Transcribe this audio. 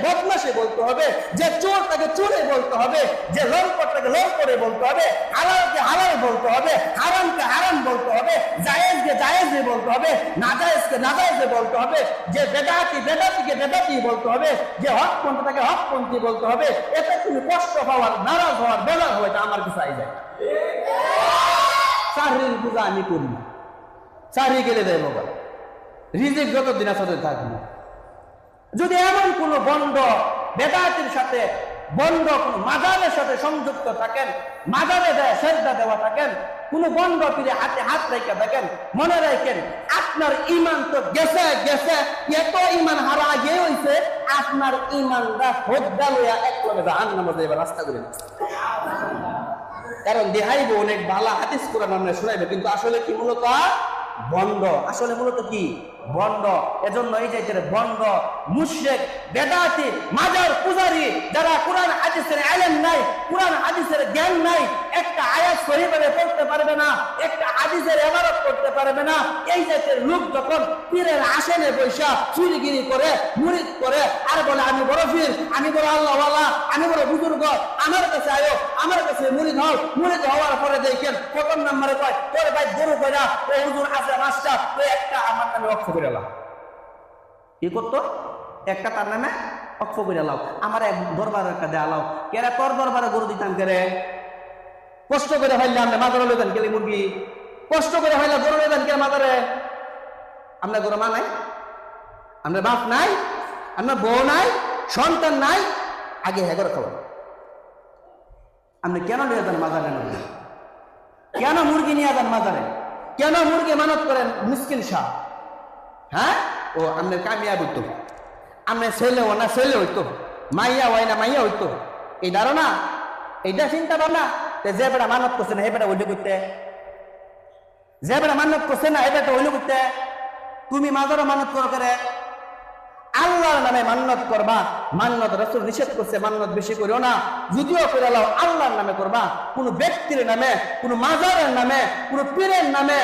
বদমাশে বলতে হবে, যে চোর তাকে চোরে বলতে হবে, যে লম্পট তাকে লম্পটে বলতে হবে, হালালকে হালাল বলতে হবে, হারামকে হারাম বলতে হবে, জায়েজকে জায়েজে বলতে হবে, নাজায়েজকে নাজায়েজে বলতে হবে, যে বেদাতিকে বেদাতি বলতে হবে, যে হকপন্থী তাকে হকপন্থী বলতে হবে। এতে তুমি কষ্ট পাওয়ার, নারাজ হওয়ার, বেজার হওয়া আমার কিছু আই যায়। চাকরির পূজা আমি করি না, চাকরি গেলে দেয় বাবা, রিজিক যতদিন আছে ততদিন থাকবে। যদি এমন কোন বন্ড বেদাতির সাথে, বন্ড কোন মাজারের সাথে সংযুক্ত থাকেন, মাজারে দেয় সেজদা দেওয়া থাকেন, কোন বন্ড পীরে হাতে হাত রেখে থাকেন, মনে রাখেন আপনার ইমান তো গেছে গেছে, এত ইমান হারা আগে হইছে, আপনার ইমানটা হোদ্দা লইয়া এক লগে জাহান্নামে যাইবার রাস্তা করে। কারণ দেখাইবো অনেক ভালো হাদিস কোরআন আমরা শুনাইবে, কিন্তু আসলে কি মূলত বন্ড, আসলে মূলত কি বন্ড। এজন্য এই যে বন্ড, মুশরিক, বেদাতি, মাজার পূজারী যারা কোরআন হাদিসের ইলম নাই, কোরআন হাদিসের জ্ঞান নাই, একটা আয়াত সহিভাবে পড়তে পারবে না, একটা হাদিসের ইবারত করতে পারবে না, এই জাতের লোক যখন পীরের আসনে বৈশা চুরিগিরি করে, মুরিদ করে, আর বলে আমি বড় পীর, আমি বড় আল্লাহওয়ালা, আমি বড় বুজুর্গ, আমার কাছে আয়ো, আমার কাছে মুরিদ হও। মুরিদ হওয়ার পরে দেখেন প্রথম নম্বরে কয় তোর ভাই গরু কইরা ও হুজুর আছে মাছটা, তো একটা আমার নামে অক্ষ করে লাও। কি করতো? একটা তার নামে অক্ষ করে লাও, আমার এক দরবার একটা দেয়া লাও। কেরা তোর দরবারে গরু দিতাম কেরে? কষ্ট করে হইলে আমরা মাজারে লইতেন গেলে মুরগি, কষ্ট করে হইলে গরু লইতেন কে মাজারে? আমরা গরু মা নাই, আমরা বাপ নাই, আমরা বউ নাই, সন্তান নাই, আগে হ্যাঁ করে খাবো। আপনি কেন নিয়ে যান মাজারে? কেন মুরগি নিয়ে যান মাজারে? কেন মুরগি মানত করেন মিসকিন শাহ? হ্যাঁ, ও আপনার কামিয়া হইতো, আপনার ছেলে ও না ছেলে হইতো, মাইয়া হয় না মাইয়া হইতো, এই ধারণা, এইটা চিন্তা ভাবনা। যে বেটা মানত করছে না, এ বেটা ওইটা করতে, যে বেটা মানত করছে না, এ বেটা ওইটা করতে। তুমি মাজারও মানত করো করে, আল্লাহর নামে মান্নত করবা। মান্নত রাসূল নিষেধ করছে, মান্নত বেশি করিও না, যদিও করে লাও আল্লাহর নামে করবা। কোন ব্যক্তির নামে, কোন মাজারের নামে, কোন পীরের নামে